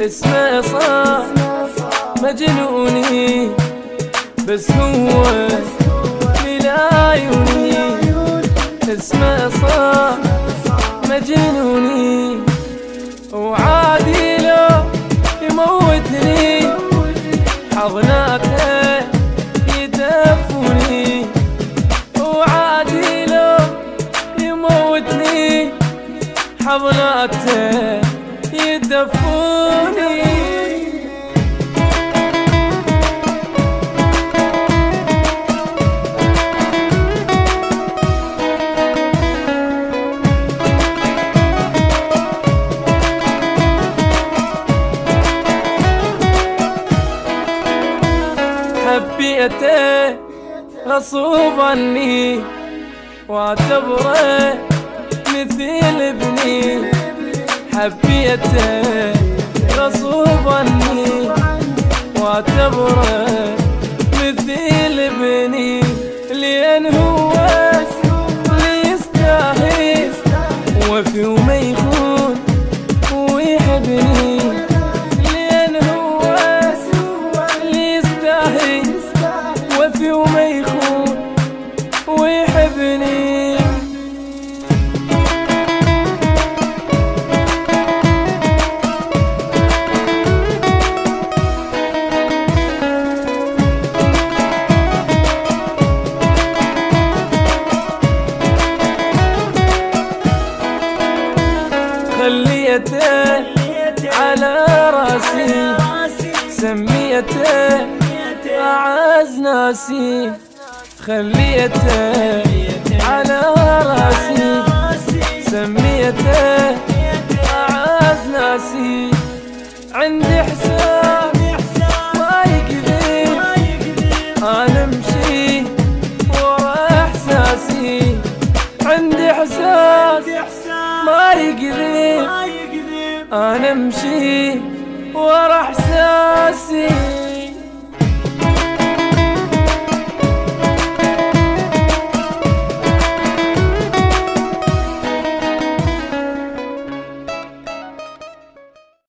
اسمه صار مجنوني، بس هو من عيوني. اسمه صار مجنوني، وعادي لو يموتني حضناته يدفوني. وعادي لو يموتني حضناته يدفوني. حبيته غصوب عني واعتبره مثل ابني. حبيته غصوب عني واعتبره مثل ابني، لأن هو اللي يستاهل وفي وما يخون ويحبني. لأن هو اللي يستاهل وفي وما يخون ويحبني. خليته على راسي، سميته أعز ناسي. خليته على راسي، سميته أعز ناسي. عندي حساب ما يكذب، أنا أمشي ورا إحساسي. عندي حساب ما يكذب، أنا أمشي ورا إحساسي.